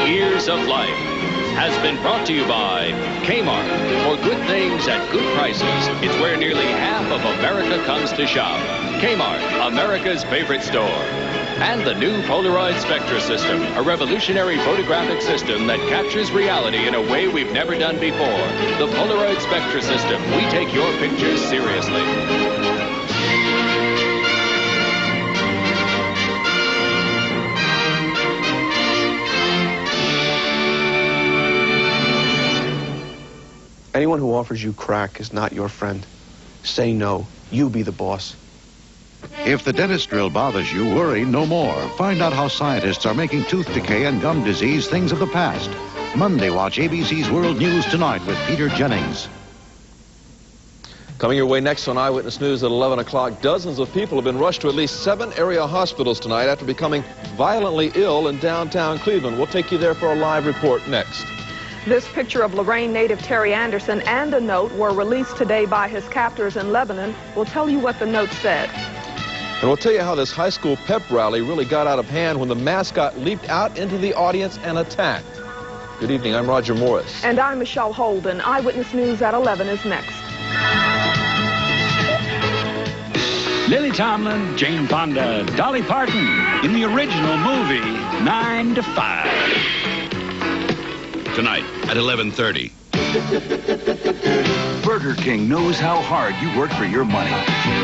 Years of Life has been brought to you by Kmart. For good things at good prices, it's where nearly half of America comes to shop. Kmart, America's favorite store. And the new Polaroid Spectra system, a revolutionary photographic system that captures reality in a way we've never done before. The Polaroid Spectra system, we take your pictures seriously. Anyone who offers you crack is not your friend. Say no. You be the boss. If the dentist drill bothers you, worry no more. Find out how scientists are making tooth decay and gum disease things of the past. Monday, watch ABC's World News Tonight with Peter Jennings. Coming your way next on Eyewitness News at 11 o'clock, dozens of people have been rushed to at least 7 area hospitals tonight after becoming violently ill in downtown Cleveland. We'll take you there for a live report next. This picture of Lorraine native Terry Anderson and a note were released today by his captors in Lebanon. We'll tell you what the note said. And we'll tell you how this high school pep rally really got out of hand when the mascot leaped out into the audience and attacked. Good evening, I'm Roger Morris. And I'm Michelle Holden. Eyewitness News at 11 is next. Lily Tomlin, Jane Fonda, Dolly Parton in the original movie 9 to 5. Tonight at 11:30. Burger King knows how hard you work for your money.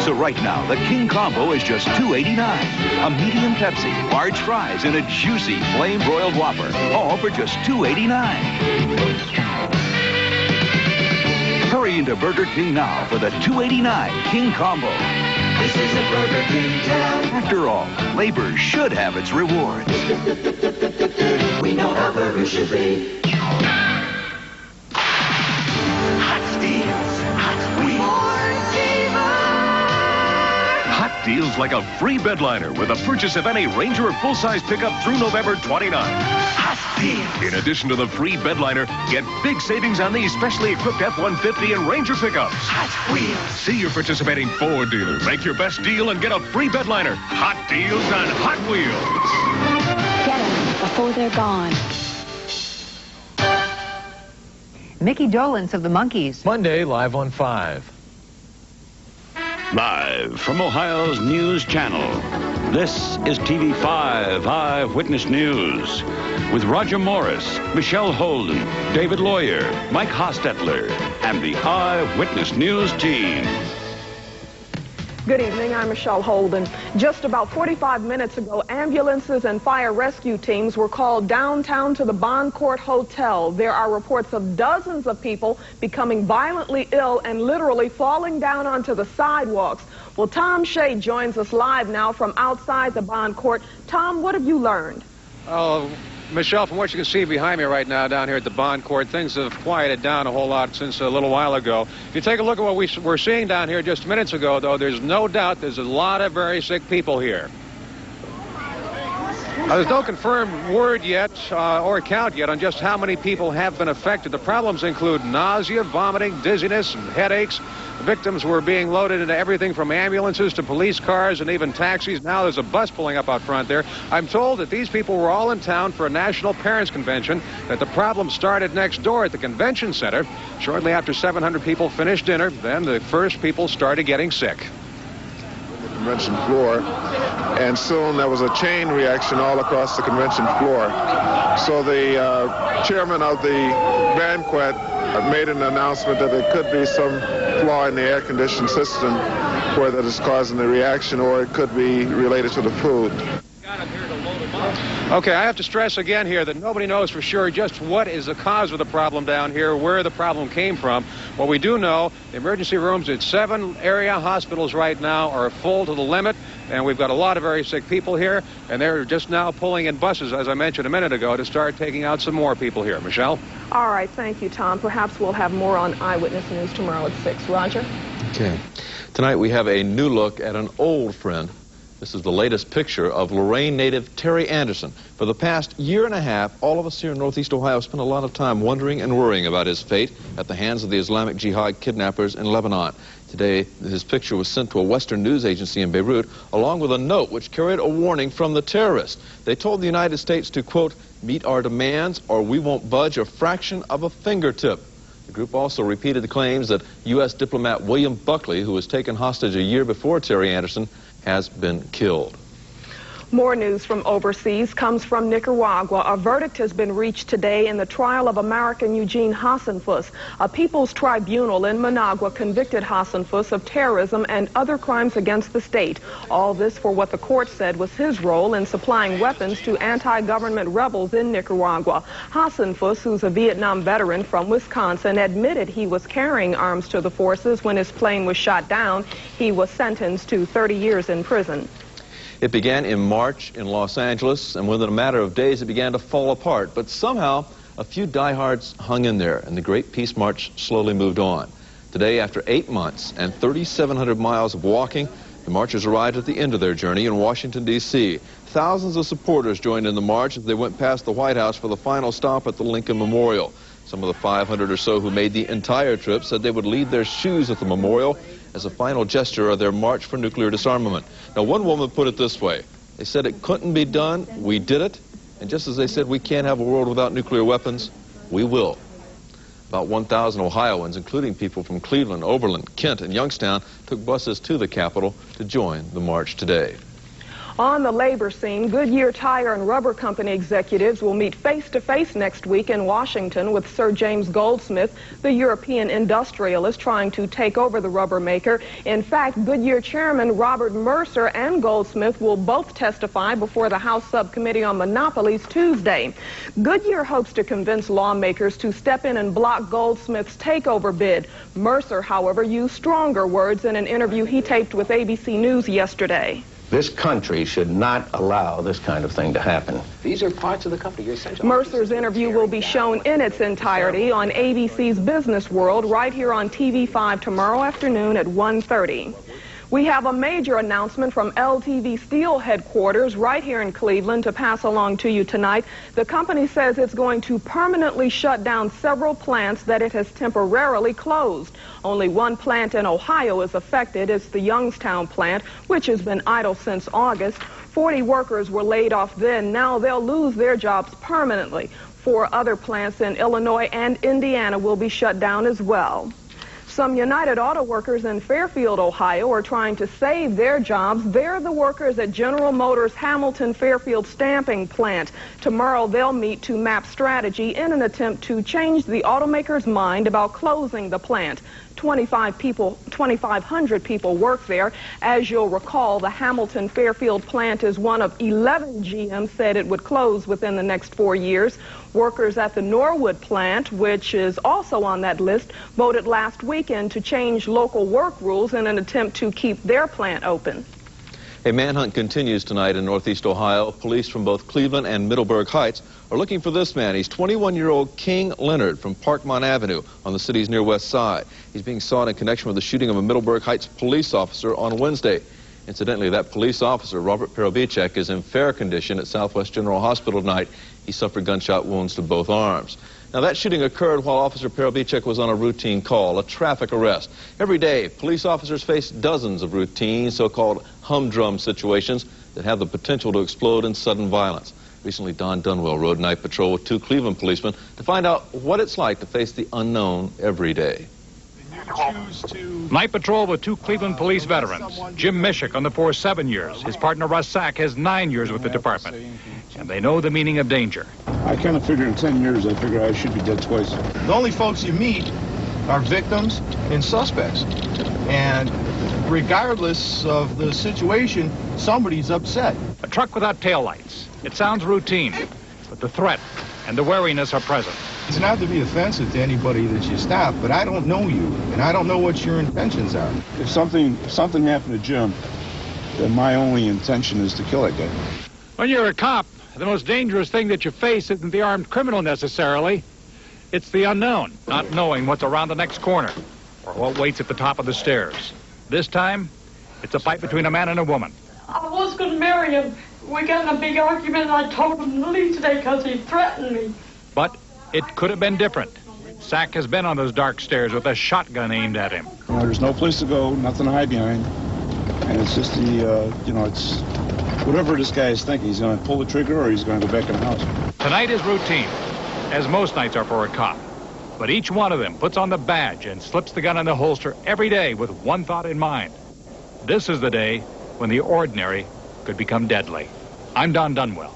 So right now, the King Combo is just $2.89. A medium Pepsi, large fries, and a juicy flame-broiled Whopper. All for just $2.89. Hurry into Burger King now for the $2.89 King Combo. This is a Burger King town. After all, labor should have its rewards. We know how burgers should be. Hot deals like a free bedliner with the purchase of any Ranger full-size pickup through November 29. Hot deals. In addition to the free bedliner, get big savings on these specially equipped F-150 and Ranger pickups. Hot Wheels. See your participating Ford dealer. Make your best deal and get a free bedliner. Hot deals on Hot Wheels. Get them before they're gone. Mickey Dolenz of the Monkees. Monday, live on 5. Live from Ohio's News Channel, this is TV5 Eyewitness News with Roger Morris, Michelle Holden, David Lawyer, Mike Hostetler, and the Eyewitness News team. Good evening, I'm Michelle Holden. Just about 45 minutes ago, ambulances and fire rescue teams were called downtown to the Bond Court Hotel. There are reports of dozens of people becoming violently ill and literally falling down onto the sidewalks. Well, Tom Shea joins us live now from outside the Bond Court. Tom, what have you learned? Oh, Michelle, from what you can see behind me right now down here at the Bond Court, things have quieted down a whole lot since a little while ago. If you take a look at what we were seeing down here just minutes ago, though, there's no doubt there's a lot of very sick people here. There's no confirmed word yet or count yet on just how many people have been affected. The problems include nausea, vomiting, dizziness, and headaches. The victims were being loaded into everything from ambulances to police cars and even taxis. Now there's a bus pulling up out front there. I'm told that these people were all in town for a national parents convention, that the problem started next door at the convention center. Shortly after 700 people finished dinner, then the first people started getting sick. The convention floor, and soon there was a chain reaction all across the convention floor. So the chairman of the banquet made an announcement that there could be some flaw in the air conditioning system where that is causing the reaction, or it could be related to the food. Okay, I have to stress again here that nobody knows for sure just what is the cause of the problem down here, where the problem came from. What we do know, the emergency rooms at 7 area hospitals right now are full to the limit, and we've got a lot of very sick people here, and they're just now pulling in buses, as I mentioned a minute ago, to start taking out some more people here. Michelle? All right, thank you, Tom. Perhaps we'll have more on Eyewitness News tomorrow at 6. Roger? Okay. Tonight we have a new look at an old friend. This is the latest picture of Lorraine native Terry Anderson. For the past year and a half, all of us here in Northeast Ohio spent a lot of time wondering and worrying about his fate at the hands of the Islamic Jihad kidnappers in Lebanon. Today, his picture was sent to a Western news agency in Beirut, along with a note which carried a warning from the terrorists. They told the United States to, quote, meet our demands or we won't budge a fraction of a fingertip. The group also repeated the claims that U.S. diplomat William Buckley, who was taken hostage a year before Terry Anderson, has been killed. More news from overseas comes from Nicaragua. A verdict has been reached today in the trial of American Eugene Hasenfuss. A people's tribunal in Managua convicted Hasenfuss of terrorism and other crimes against the state. All this for what the court said was his role in supplying weapons to anti-government rebels in Nicaragua. Hasenfuss, who's a Vietnam veteran from Wisconsin, admitted he was carrying arms to the forces when his plane was shot down. He was sentenced to 30 years in prison. It began in March in Los Angeles, and within a matter of days it began to fall apart. But somehow, a few diehards hung in there, and the Great Peace March slowly moved on. Today, after 8 months and 3,700 miles of walking, the marchers arrived at the end of their journey in Washington, D.C. Thousands of supporters joined in the march as they went past the White House for the final stop at the Lincoln Memorial. Some of the 500 or so who made the entire trip said they would leave their shoes at the memorial as a final gesture of their march for nuclear disarmament. Now, one woman put it this way. They said it couldn't be done, we did it, and just as they said we can't have a world without nuclear weapons, we will. About 1,000 Ohioans, including people from Cleveland, Oberlin, Kent, and Youngstown, took buses to the Capitol to join the march today. On the labor scene, Goodyear Tire and Rubber Company executives will meet face-to-face next week in Washington with Sir James Goldsmith, the European industrialist trying to take over the rubber maker. In fact, Goodyear Chairman Robert Mercer and Goldsmith will both testify before the House Subcommittee on Monopolies Tuesday. Goodyear hopes to convince lawmakers to step in and block Goldsmith's takeover bid. Mercer, however, used stronger words in an interview he taped with ABC News yesterday. This country should not allow this kind of thing to happen. These are parts of the company. You're essential. Mercer's interview will be shown in its entirety on ABC's Business World right here on TV5 tomorrow afternoon at 1:30. We have a major announcement from LTV Steel headquarters right here in Cleveland to pass along to you tonight. The company says it's going to permanently shut down several plants that it has temporarily closed. Only one plant in Ohio is affected. It's the Youngstown plant, which has been idle since August. 40 workers were laid off then. Now they'll lose their jobs permanently. 4 other plants in Illinois and Indiana will be shut down as well. Some United Auto workers in Fairfield, Ohio are trying to save their jobs. They're the workers at General Motors' Hamilton Fairfield stamping plant. Tomorrow they'll meet to map strategy in an attempt to change the automaker's mind about closing the plant. 2,500 people work there. As you'll recall, the Hamilton Fairfield plant is one of 11 GM said it would close within the next 4 years. Workers at the Norwood plant, which is also on that list, voted last weekend to change local work rules in an attempt to keep their plant open. A manhunt continues tonight in Northeast Ohio. Police from both Cleveland and Middleburg Heights are looking for this man. He's 21-year-old King Leonard from Parkmont Avenue on the city's near west side. He's being sought in connection with the shooting of a Middleburg Heights police officer on Wednesday. Incidentally, that police officer, Robert Perovichek, is in fair condition at Southwest General Hospital tonight. He suffered gunshot wounds to both arms. Now, that shooting occurred while Officer Perovichek was on a routine call, a traffic arrest. Every day, police officers face dozens of routine, so-called humdrum situations that have the potential to explode in sudden violence. Recently, Don Dunwell rode night patrol with 2 Cleveland policemen to find out what it's like to face the unknown every day. Night patrol with 2 Cleveland police veterans. Jim Mishik on the force 7 years. His partner Russ Sack has 9 years with the department. And they know the meaning of danger. I kind of figure in 10 years, I figure I should be dead twice. The only folks you meet are victims and suspects. And regardless of the situation, somebody's upset. A truck without taillights. It sounds routine, but the threat and the wariness are present. It's not to be offensive to anybody that you stop, but I don't know you, and I don't know what your intentions are. If something happened to Jim, then my only intention is to kill that guy. When you're a cop, the most dangerous thing that you face isn't the armed criminal necessarily. It's the unknown, not knowing what's around the next corner or what waits at the top of the stairs. This time, it's a fight between a man and a woman. I was going to marry him. We got in a big argument and I told him to leave today because he threatened me. But it could have been different. Sack has been on those dark stairs with a shotgun aimed at him. You know, there's no place to go, nothing to hide behind. And it's just the, it's whatever this guy is thinking. He's going to pull the trigger or he's going to go back in the house. Tonight is routine, as most nights are for a cop. But each one of them puts on the badge and slips the gun in the holster every day with one thought in mind. This is the day when the ordinary could become deadly. I'm Don Dunwell,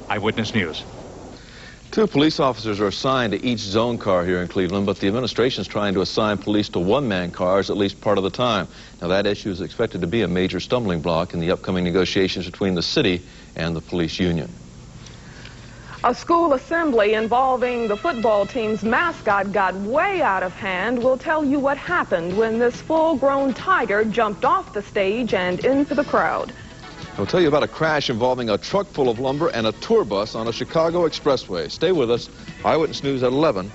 Eyewitness News. 2 police officers are assigned to each zone car here in Cleveland, but the administration is trying to assign police to one-man cars at least part of the time. Now, that issue is expected to be a major stumbling block in the upcoming negotiations between the city and the police union. A school assembly involving the football team's mascot got way out of hand. We'll tell you what happened when this full-grown tiger jumped off the stage and into the crowd. We'll tell you about a crash involving a truck full of lumber and a tour bus on a Chicago expressway. Stay with us. Eyewitness News at 11.